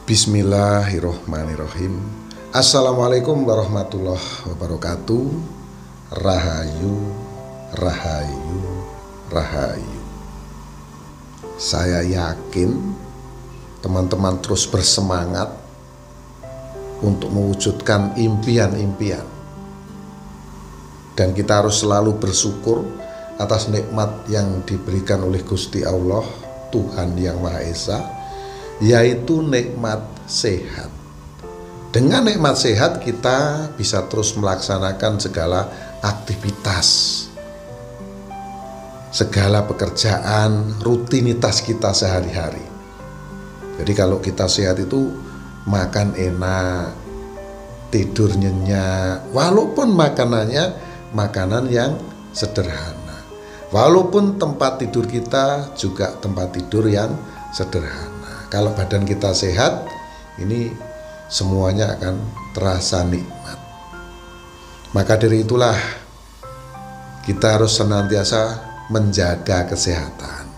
Bismillahirrohmanirrohim. Assalamualaikum warahmatullahi wabarakatuh. Rahayu, rahayu, rahayu. Saya yakin teman-teman terus bersemangat untuk mewujudkan impian-impian. Dan kita harus selalu bersyukur atas nikmat yang diberikan oleh Gusti Allah, Tuhan Yang Maha Esa, yaitu nikmat sehat. Dengan nikmat sehat kita bisa terus melaksanakan segala aktivitas, segala pekerjaan, rutinitas kita sehari-hari. Jadi kalau kita sehat itu makan enak, tidur nyenyak, walaupun makanannya makanan yang sederhana, walaupun tempat tidur kita juga tempat tidur yang sederhana. Kalau badan kita sehat, ini semuanya akan terasa nikmat. Maka dari itulah kita harus senantiasa menjaga kesehatan.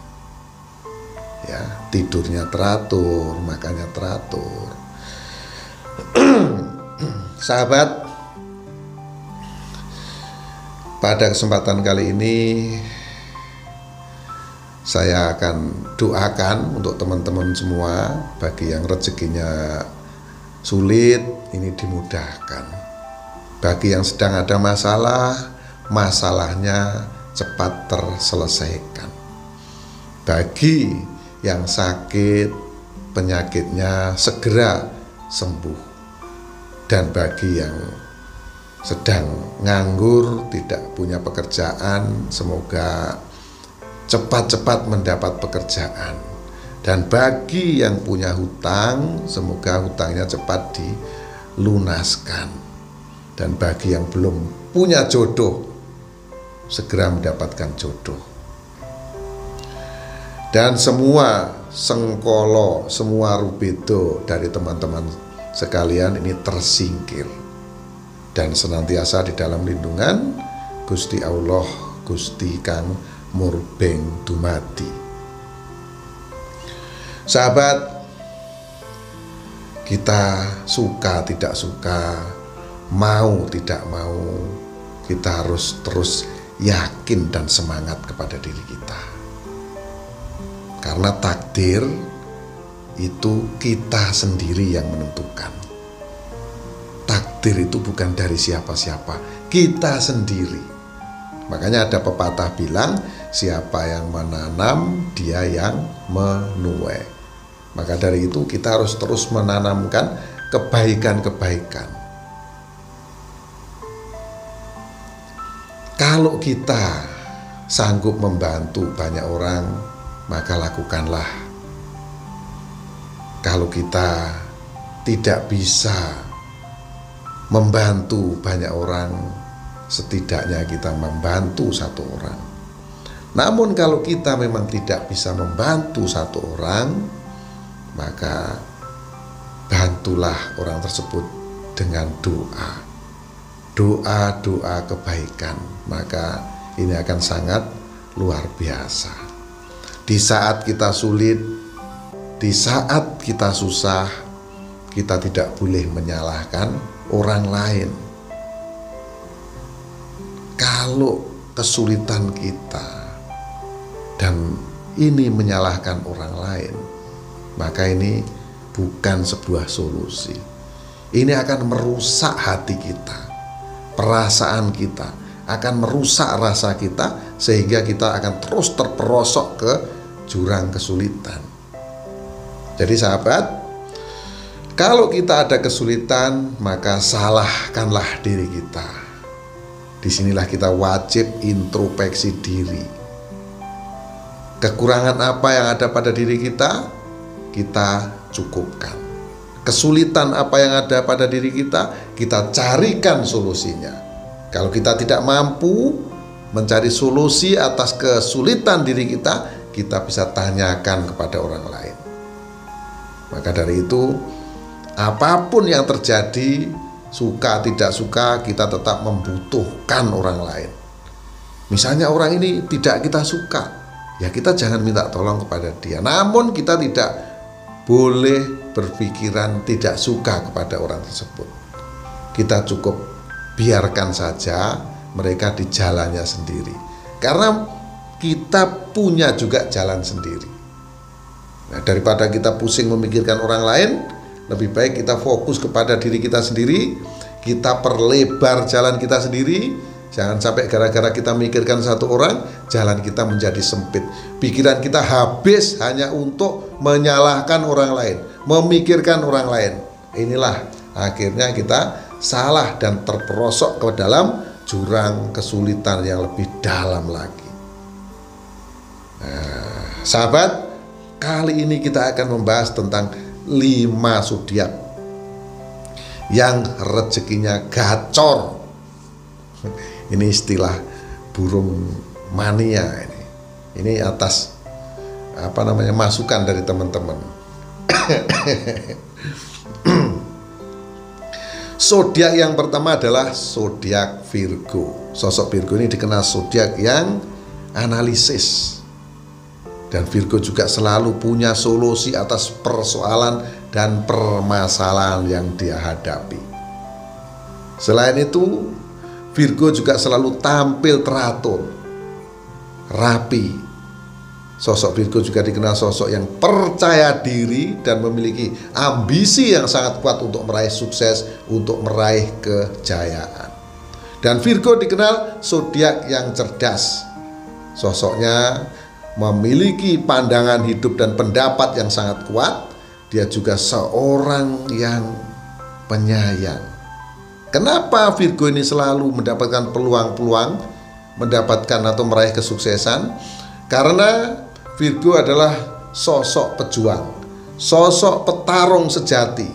Ya, tidurnya teratur, makannya teratur. Sahabat, pada kesempatan kali ini saya akan doakan untuk teman-teman semua, bagi yang rezekinya sulit, ini dimudahkan. Bagi yang sedang ada masalah, masalahnya cepat terselesaikan. Bagi yang sakit, penyakitnya segera sembuh. Dan bagi yang sedang nganggur, tidak punya pekerjaan, semoga cepat-cepat mendapat pekerjaan. Dan bagi yang punya hutang, semoga hutangnya cepat dilunaskan. Dan bagi yang belum punya jodoh, segera mendapatkan jodoh. Dan semua sengkolo, semua rubedo dari teman-teman sekalian ini tersingkir dan senantiasa di dalam lindungan Gusti Allah, Gusti Kang Murbeng dumadi. Sahabat, kita suka tidak suka, mau tidak mau, kita harus terus yakin dan semangat kepada diri kita. Karena takdir itu kita sendiri yang menentukan. Takdir itu bukan dari siapa-siapa, kita sendiri. Makanya ada pepatah bilang, siapa yang menanam, dia yang menuai. Maka dari itu kita harus terus menanamkan kebaikan-kebaikan. Kalau kita sanggup membantu banyak orang, maka lakukanlah. Kalau kita tidak bisa membantu banyak orang, setidaknya kita membantu satu orang. Namun kalau kita memang tidak bisa membantu satu orang, maka bantulah orang tersebut dengan doa. Doa-doa kebaikan, maka ini akan sangat luar biasa. Di saat kita sulit, di saat kita susah, kita tidak boleh menyalahkan orang lain. Kalau kesulitan kita dan ini menyalahkan orang lain, maka ini bukan sebuah solusi. Ini akan merusak hati kita, perasaan kita, akan merusak rasa kita, sehingga kita akan terus terperosok ke jurang kesulitan. Jadi sahabat, kalau kita ada kesulitan, maka salahkanlah diri kita. Disinilah kita wajib introspeksi diri. Kekurangan apa yang ada pada diri kita cukupkan. Kesulitan apa yang ada pada diri kita carikan solusinya. Kalau kita tidak mampu mencari solusi atas kesulitan diri kita bisa tanyakan kepada orang lain. Maka dari itu, apapun yang terjadi, suka tidak suka, kita tetap membutuhkan orang lain. Misalnya orang ini tidak kita suka, ya kita jangan minta tolong kepada dia. Namun kita tidak boleh berpikiran tidak suka kepada orang tersebut. Kita cukup biarkan saja mereka di jalannya sendiri, karena kita punya juga jalan sendiri. Nah, daripada kita pusing memikirkan orang lain, lebih baik kita fokus kepada diri kita sendiri. Kita perlebar jalan kita sendiri. Jangan sampai gara-gara kita mikirkan satu orang, jalan kita menjadi sempit. Pikiran kita habis hanya untuk menyalahkan orang lain, memikirkan orang lain. Inilah akhirnya kita salah dan terperosok ke dalam jurang kesulitan yang lebih dalam lagi. Nah, sahabat, kali ini kita akan membahas tentang 5 zodiak yang rezekinya gacor. Ini istilah burung mania ini. Ini atas masukan dari teman-teman. Zodiak yang pertama adalah zodiak Virgo. Sosok Virgo ini dikenal zodiak yang analisis. Dan Virgo juga selalu punya solusi atas persoalan dan permasalahan yang dia hadapi. Selain itu, Virgo juga selalu tampil teratur, rapi. Sosok Virgo juga dikenal sosok yang percaya diri dan memiliki ambisi yang sangat kuat untuk meraih sukses, untuk meraih kejayaan. Dan Virgo dikenal zodiak yang cerdas. Sosoknya memiliki pandangan hidup dan pendapat yang sangat kuat. Dia juga seorang yang penyayang. Kenapa Virgo ini selalu mendapatkan peluang-peluang, mendapatkan atau meraih kesuksesan? Karena Virgo adalah sosok pejuang, sosok petarung sejati,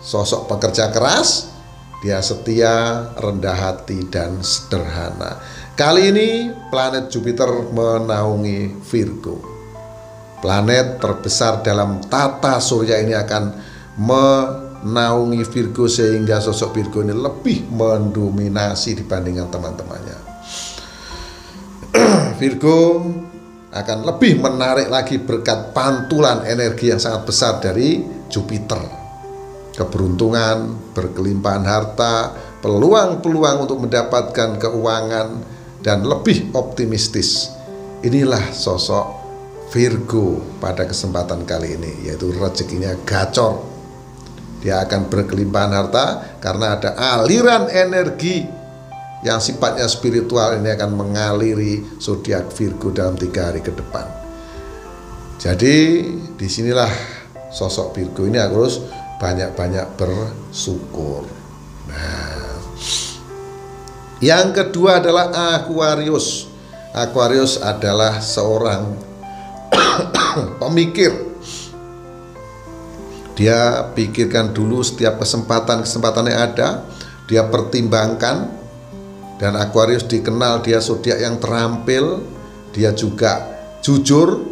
sosok pekerja keras. Dia setia, rendah hati, dan sederhana. Kali ini planet Jupiter menaungi Virgo. Planet terbesar dalam tata surya ini akan menaungi Virgo, sehingga sosok Virgo ini lebih mendominasi dibandingkan teman-temannya. Virgo akan lebih menarik lagi berkat pantulan energi yang sangat besar dari Jupiter. Keberuntungan, berkelimpahan harta, peluang-peluang untuk mendapatkan keuangan, dan lebih optimistis. Inilah sosok Virgo pada kesempatan kali ini, yaitu rezekinya gacor. Dia akan berkelimpahan harta karena ada aliran energi yang sifatnya spiritual ini akan mengaliri zodiak Virgo dalam 3 hari ke depan. Jadi disinilah sosok Virgo ini harus banyak-banyak bersyukur. Nah, yang kedua adalah Aquarius. Aquarius adalah seorang pemikir. Dia pikirkan dulu setiap kesempatan yang ada, dia pertimbangkan. Dan Aquarius dikenal dia zodiak yang terampil, dia juga jujur.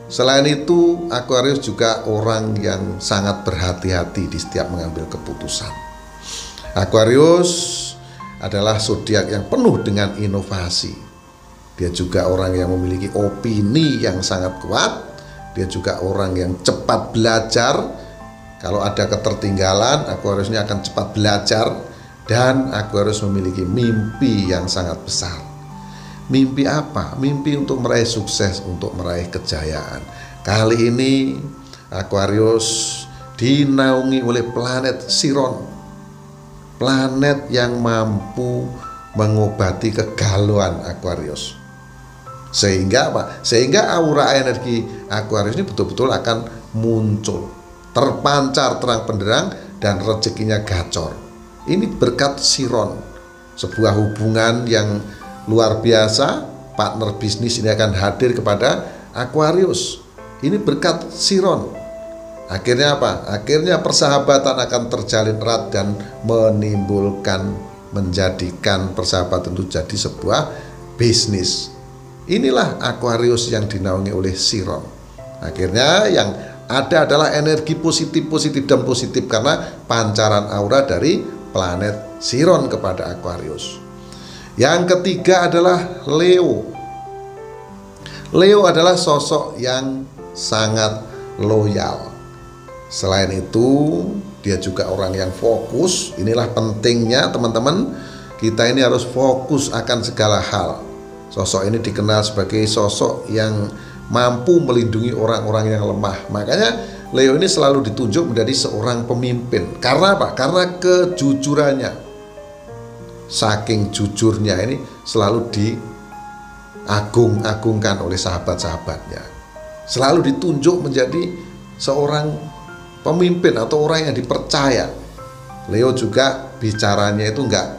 Selain itu, Aquarius juga orang yang sangat berhati-hati di setiap mengambil keputusan. Aquarius adalah zodiak yang penuh dengan inovasi. Dia juga orang yang memiliki opini yang sangat kuat. Dia juga orang yang cepat belajar. Kalau ada ketertinggalan, Aquarius ini akan cepat belajar. Dan Aquarius memiliki mimpi yang sangat besar. Mimpi apa? Mimpi untuk meraih sukses, untuk meraih kejayaan. Kali ini Aquarius dinaungi oleh planet Chiron, planet yang mampu mengobati kegalauan Aquarius. Sehingga apa? Sehingga aura energi Aquarius ini betul-betul akan muncul, terpancar terang benderang, dan rezekinya gacor. Ini berkat Chiron, sebuah hubungan yang luar biasa. Partner bisnis ini akan hadir kepada Aquarius. Ini berkat Chiron. Akhirnya apa? Akhirnya persahabatan akan terjalin erat dan menjadikan persahabatan itu jadi sebuah bisnis. Inilah Aquarius yang dinaungi oleh Chiron. Akhirnya yang ada adalah energi positif dan positif karena pancaran aura dari planet Chiron kepada Aquarius. Yang ketiga adalah Leo. Leo adalah sosok yang sangat loyal. Selain itu, dia juga orang yang fokus. Inilah pentingnya teman-teman, kita ini harus fokus akan segala hal. Sosok ini dikenal sebagai sosok yang mampu melindungi orang-orang yang lemah. Makanya Leo ini selalu ditunjuk menjadi seorang pemimpin. Karena apa? Karena kejujurannya. Saking jujurnya ini selalu diagung-agungkan oleh sahabat-sahabatnya. Selalu ditunjuk menjadi seorang pemimpin atau orang yang dipercaya. Leo juga bicaranya itu enggak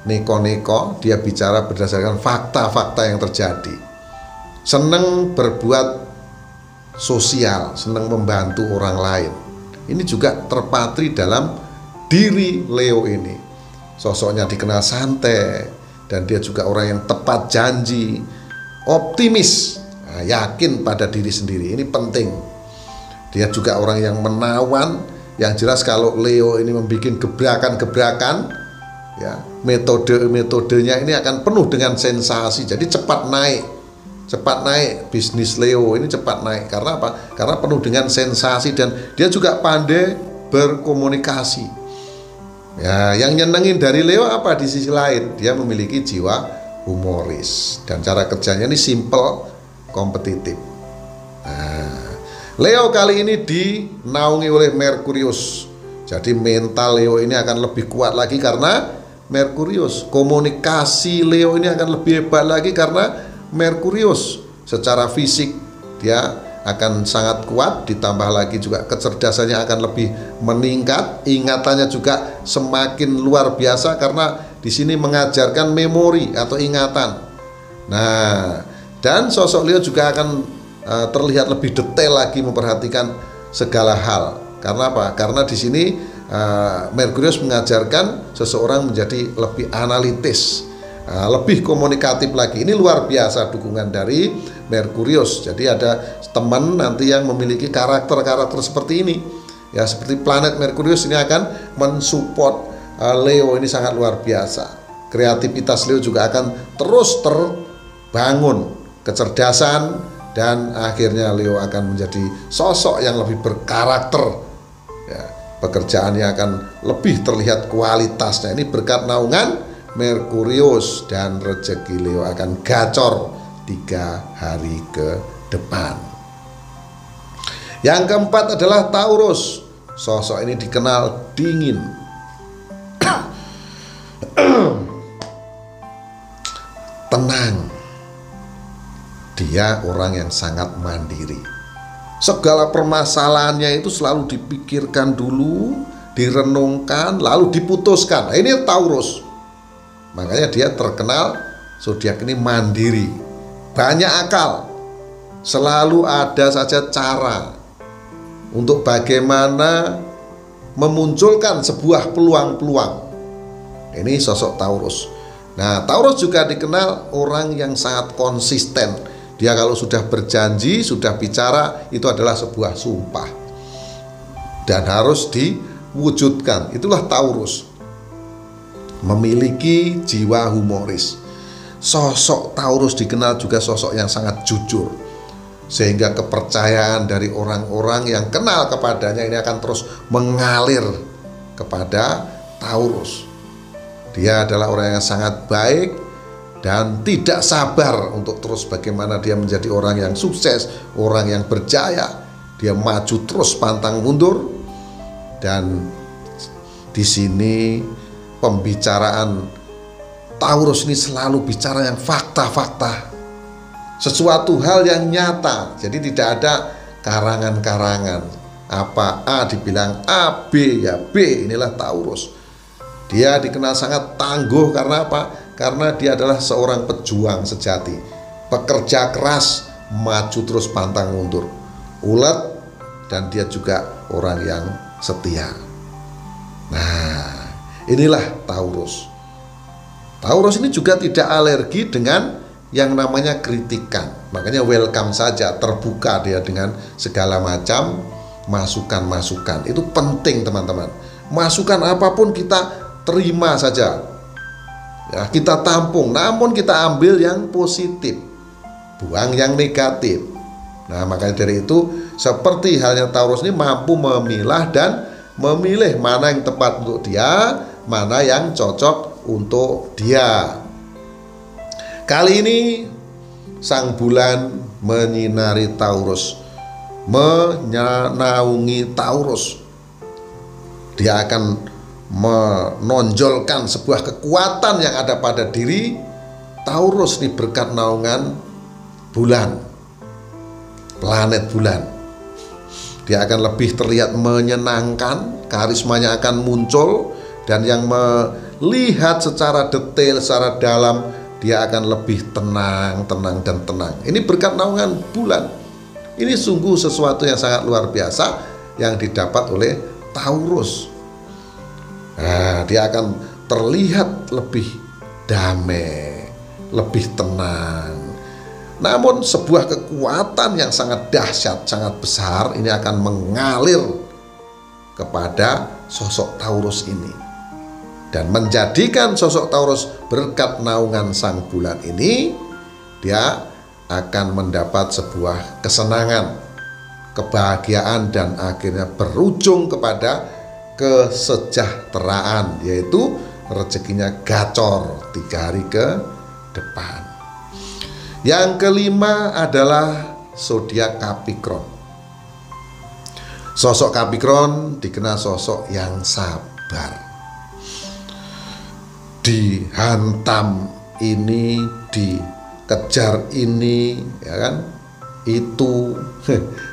neko-neko, dia bicara berdasarkan fakta-fakta yang terjadi. Senang berbuat sosial, senang membantu orang lain. Ini juga terpatri dalam diri Leo ini. Sosoknya dikenal santai, dan dia juga orang yang tepat janji, optimis, yakin pada diri sendiri. Ini penting. Dia juga orang yang menawan. Yang jelas kalau Leo ini membuat gebrakan-gebrakan, ya, metodenya ini akan penuh dengan sensasi. Jadi cepat naik bisnis Leo ini cepat naik. Karena apa? Karena penuh dengan sensasi, dan dia juga pandai berkomunikasi. Ya, yang nyenengin dari Leo apa? Di sisi lain dia memiliki jiwa humoris, dan cara kerjanya ini simple, kompetitif. Leo kali ini dinaungi oleh Merkurius. Jadi mental Leo ini akan lebih kuat lagi karena Merkurius. Komunikasi Leo ini akan lebih hebat lagi karena Merkurius. Secara fisik dia akan sangat kuat, ditambah lagi juga kecerdasannya akan lebih meningkat, ingatannya juga semakin luar biasa karena di sini mengajarkan memori atau ingatan. Nah, dan sosok Leo juga akan terlihat lebih detail lagi memperhatikan segala hal. Karena apa? Karena di sini Merkurius mengajarkan seseorang menjadi lebih analitis, lebih komunikatif lagi. Ini luar biasa dukungan dari Merkurius. Jadi ada teman nanti yang memiliki karakter-karakter seperti ini. Ya, seperti planet Merkurius ini akan mensupport Leo ini sangat luar biasa. Kreativitas Leo juga akan terus terbangun, kecerdasan, dan akhirnya Leo akan menjadi sosok yang lebih berkarakter. Ya, pekerjaannya akan lebih terlihat kualitasnya. Ini berkat naungan Merkurius, dan rezeki Leo akan gacor 3 hari ke depan. Yang keempat adalah Taurus. Sosok ini dikenal dingin, tenang. Dia orang yang sangat mandiri. Segala permasalahannya itu selalu dipikirkan dulu, direnungkan, lalu diputuskan. Nah, ini Taurus. Makanya dia terkenal zodiak ini mandiri, banyak akal. Selalu ada saja cara untuk bagaimana memunculkan sebuah peluang-peluang. Ini sosok Taurus. Nah, Taurus juga dikenal orang yang sangat konsisten. Dia kalau sudah berjanji, sudah bicara, itu adalah sebuah sumpah dan harus diwujudkan. Itulah Taurus. Memiliki jiwa humoris. Sosok Taurus dikenal juga sosok yang sangat jujur, sehingga kepercayaan dari orang-orang yang kenal kepadanya ini akan terus mengalir kepada Taurus. Dia adalah orang yang sangat baik dan tidak sabar untuk terus bagaimana dia menjadi orang yang sukses, orang yang berjaya. Dia maju terus pantang mundur, dan di sini pembicaraan Taurus ini selalu bicara yang fakta-fakta, sesuatu hal yang nyata. Jadi tidak ada karangan-karangan. Apa A dibilang A, B ya B. Inilah Taurus. Dia dikenal sangat tangguh karena apa? Karena dia adalah seorang pejuang sejati, pekerja keras, maju terus pantang mundur, ulet, dan dia juga orang yang setia. Nah, inilah Taurus. Taurus ini juga tidak alergi dengan yang namanya kritikan. Makanya welcome saja, terbuka dia dengan segala macam masukan-masukan. Itu penting teman-teman. Masukan apapun kita terima saja. Ya, kita tampung, namun kita ambil yang positif, buang yang negatif. Nah, makanya dari itu seperti halnya Taurus ini mampu memilah dan memilih mana yang tepat untuk dia, mana yang cocok untuk dia. Kali ini sang bulan menyinari Taurus, menaungi Taurus. Dia akan menonjolkan sebuah kekuatan yang ada pada diri Taurus ini berkat naungan bulan, planet bulan. Dia akan lebih terlihat menyenangkan, karismanya akan muncul, dan yang melihat secara detail, secara dalam, dia akan lebih tenang dan tenang. Ini berkat naungan bulan. Ini sungguh sesuatu yang sangat luar biasa yang didapat oleh Taurus. Nah, dia akan terlihat lebih damai, lebih tenang. Namun sebuah kekuatan yang sangat dahsyat, sangat besar ini akan mengalir kepada sosok Taurus ini, dan menjadikan sosok Taurus berkat naungan sang bulan ini, dia akan mendapat sebuah kesenangan, kebahagiaan, dan akhirnya berujung kepada kesejahteraan, yaitu rezekinya gacor 3 hari ke depan. Yang kelima adalah zodiak Capricorn. Sosok Capricorn dikenal sosok yang sabar. Dihantam ini, dikejar ini, ya kan? Itu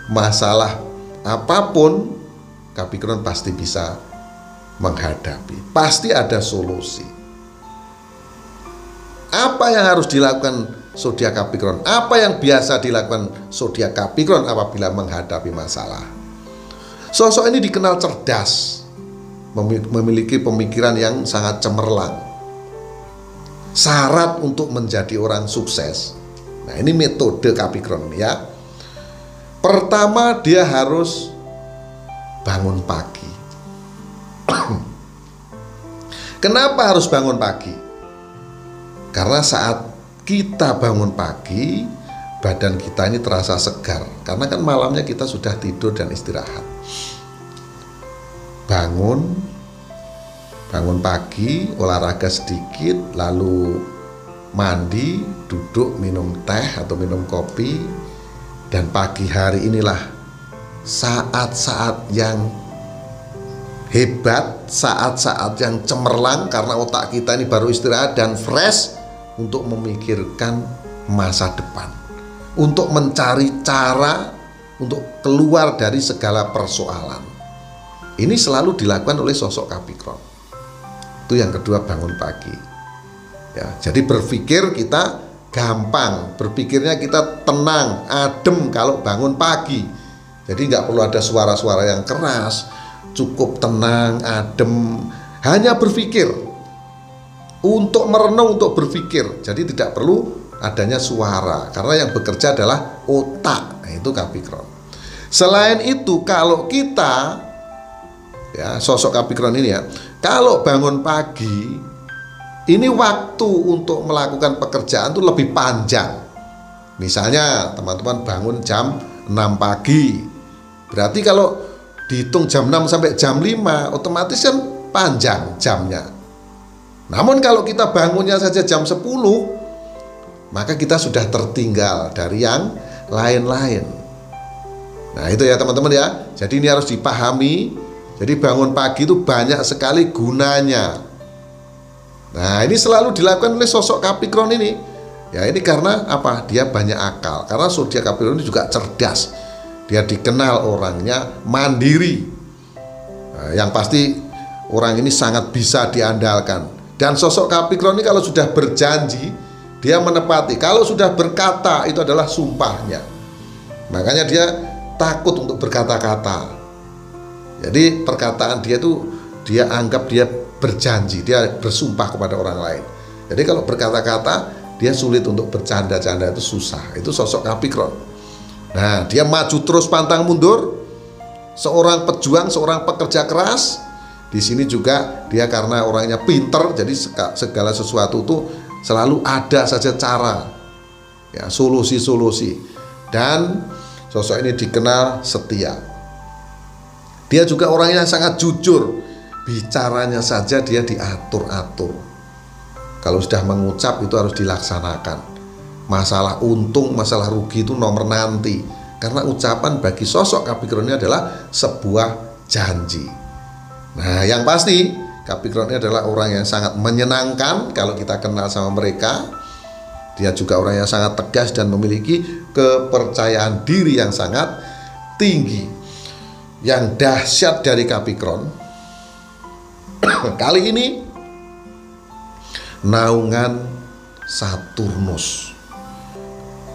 masalah apapun Capricorn pasti bisa menghadapi. Pasti ada solusi. Apa yang harus dilakukan zodiak Capricorn? Apa yang biasa dilakukan zodiak Capricorn apabila menghadapi masalah? Sosok ini dikenal cerdas, memiliki pemikiran yang sangat cemerlang. Syarat untuk menjadi orang sukses. Nah, ini metode Capricorn ya. Pertama, dia harus bangun pagi. Kenapa harus bangun pagi? Karena saat kita bangun pagi, badan kita ini terasa segar. Karena kan malamnya kita sudah tidur dan istirahat. Bangun pagi, olahraga sedikit, lalu mandi, duduk minum teh atau minum kopi. Dan pagi hari inilah saat-saat yang hebat, saat-saat yang cemerlang, karena otak kita ini baru istirahat dan fresh untuk memikirkan masa depan, untuk mencari cara untuk keluar dari segala persoalan. Ini selalu dilakukan oleh sosok Capricorn. Itu yang kedua, bangun pagi ya. Jadi berpikir kita gampang, berpikirnya kita tenang, adem kalau bangun pagi. Jadi nggak perlu ada suara-suara yang keras, cukup tenang, adem, hanya berpikir, untuk merenung, untuk berpikir. Jadi tidak perlu adanya suara, karena yang bekerja adalah otak. Nah, itu Capricorn. Selain itu, kalau kita ya, sosok Capricorn ini ya, kalau bangun pagi, ini waktu untuk melakukan pekerjaan itu lebih panjang. Misalnya teman-teman bangun jam 6 pagi, berarti kalau dihitung jam 6 sampai jam 5, otomatis kan panjang jamnya. Namun kalau kita bangunnya saja jam 10, maka kita sudah tertinggal dari yang lain-lain. Nah, itu ya teman-teman ya. Jadi ini harus dipahami. Jadi bangun pagi itu banyak sekali gunanya. Nah, ini selalu dilakukan oleh sosok Capricorn ini. Ya, ini karena apa? Dia banyak akal. Karena zodiak Capricorn ini juga cerdas. Dia dikenal orangnya mandiri. Nah, yang pasti orang ini sangat bisa diandalkan. Dan sosok Capricorn ini kalau sudah berjanji, dia menepati. Kalau sudah berkata, itu adalah sumpahnya. Makanya dia takut untuk berkata-kata. Jadi perkataan dia itu, dia anggap dia berjanji, dia bersumpah kepada orang lain. Jadi kalau berkata-kata, dia sulit untuk bercanda-canda, itu susah. Itu sosok Capricorn. Nah, dia maju terus pantang mundur, seorang pejuang, seorang pekerja keras. Di sini juga dia karena orangnya pinter, jadi segala sesuatu itu selalu ada saja cara, ya, solusi-solusi. Dan Sosok ini dikenal setia. Dia juga orang yang sangat jujur. Bicaranya saja dia diatur-atur. Kalau sudah mengucap itu harus dilaksanakan. Masalah untung, masalah rugi itu nomor nanti. Karena ucapan bagi sosok Capricorn ini adalah sebuah janji. Nah, yang pasti Capricorn ini adalah orang yang sangat menyenangkan kalau kita kenal sama mereka. Dia juga orang yang sangat tegas dan memiliki kepercayaan diri yang sangat tinggi. Yang dahsyat dari Capricorn kali ini naungan Saturnus.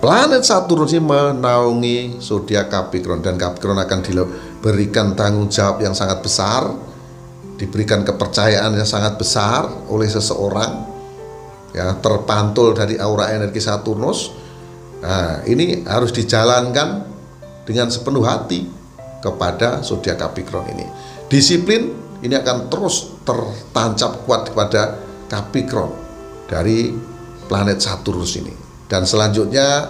Planet Saturnus ini menaungi zodiak Capricorn, dan Capricorn akan diberikan tanggung jawab yang sangat besar, diberikan kepercayaan yang sangat besar oleh seseorang, ya, terpantul dari aura energi Saturnus. Nah, ini harus dijalankan dengan sepenuh hati kepada zodiak Capricorn ini. Disiplin ini akan terus tertancap kuat kepada Capricorn dari planet Saturnus ini. Dan selanjutnya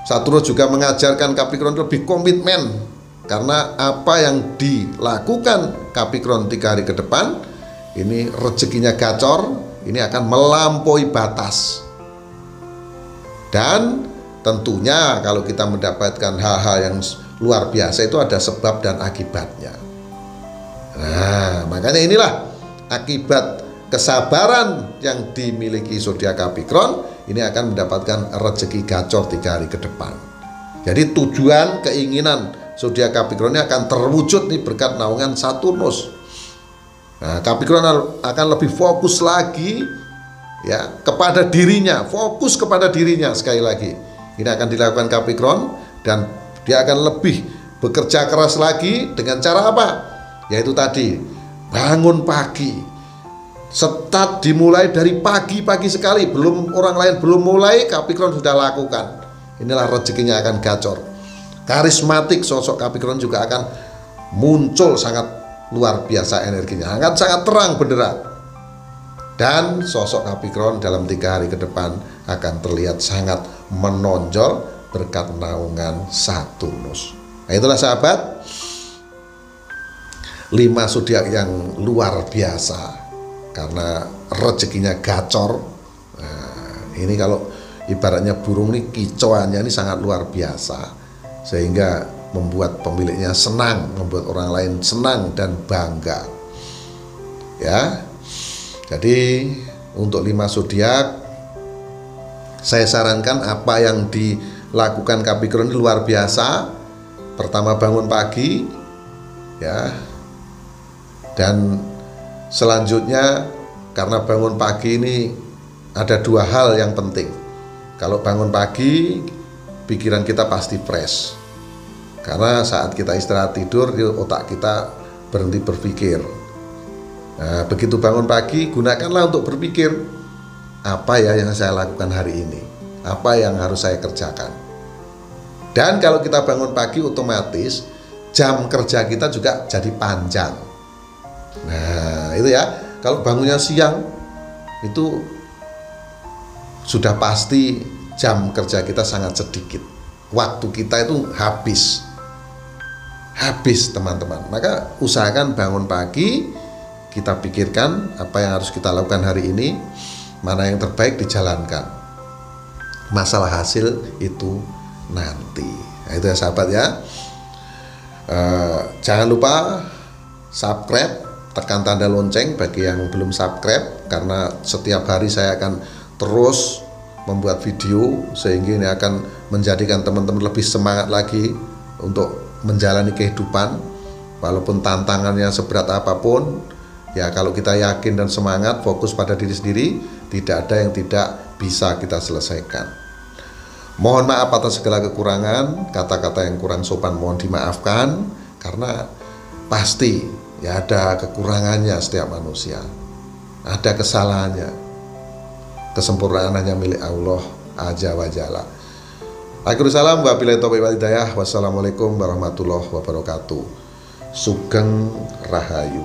Saturnus juga mengajarkan Capricorn lebih komitmen, karena apa yang dilakukan Capricorn 3 hari ke depan ini rezekinya gacor, ini akan melampaui batas. Dan tentunya kalau kita mendapatkan hal-hal yang luar biasa itu ada sebab dan akibatnya. Nah, makanya inilah akibat kesabaran yang dimiliki zodiak Capricorn, ini akan mendapatkan rezeki gacor 3 hari ke depan. Jadi tujuan, keinginan zodiak Capricorn ini akan terwujud nih berkat naungan Saturnus. Nah, Capricorn akan lebih fokus lagi, ya, kepada dirinya, fokus kepada dirinya. Sekali lagi, ini akan dilakukan Capricorn, dan dia akan lebih bekerja keras lagi dengan cara apa? Yaitu tadi, bangun pagi. Start dimulai dari pagi-pagi sekali, belum orang lain belum mulai, Capricorn sudah lakukan. Inilah rezekinya akan gacor. Karismatik sosok Capricorn juga akan muncul, sangat luar biasa energinya, sangat terang benderang. Dan sosok Capricorn dalam 3 hari ke depan akan terlihat sangat menonjol berkat naungan Saturnus. Nah, itulah sahabat, 5 zodiak yang luar biasa karena rezekinya gacor. Nah, ini kalau ibaratnya burung ini, kicauannya ini sangat luar biasa, sehingga membuat pemiliknya senang, membuat orang lain senang dan bangga. Ya, jadi untuk 5 zodiak saya sarankan apa yang dilakukan Capricorn ini luar biasa. Pertama, bangun pagi, ya, dan selanjutnya karena bangun pagi ini ada 2 hal yang penting. Kalau bangun pagi, pikiran kita pasti fresh, karena saat kita istirahat tidur, otak kita berhenti berpikir. Nah, begitu bangun pagi, gunakanlah untuk berpikir, apa ya yang saya lakukan hari ini, apa yang harus saya kerjakan. Dan kalau kita bangun pagi, otomatis jam kerja kita juga jadi panjang. Nah, itu ya. Kalau bangunnya siang, itu sudah pasti jam kerja kita sangat sedikit. Waktu kita itu habis teman-teman. Maka usahakan bangun pagi, kita pikirkan apa yang harus kita lakukan hari ini, mana yang terbaik dijalankan. Masalah hasil itu nanti. Nah, itu ya sahabat ya. Jangan lupa subscribe, tekan tanda lonceng bagi yang belum subscribe, karena setiap hari saya akan terus membuat video, sehingga ini akan menjadikan teman-teman lebih semangat lagi untuk menjalani kehidupan. Walaupun tantangannya seberat apapun, ya kalau kita yakin dan semangat, fokus pada diri sendiri, tidak ada yang tidak bisa kita selesaikan. Mohon maaf atas segala kekurangan, kata-kata yang kurang sopan mohon dimaafkan, karena pasti ya ada kekurangannya setiap manusia, ada kesalahannya. Kesempurnaan hanya milik Allah Azza wa Jalla. Akhirul salam, wabillahi taufiq wal hidayah. Wassalamualaikum warahmatullahi wabarakatuh. Sugeng Rahayu.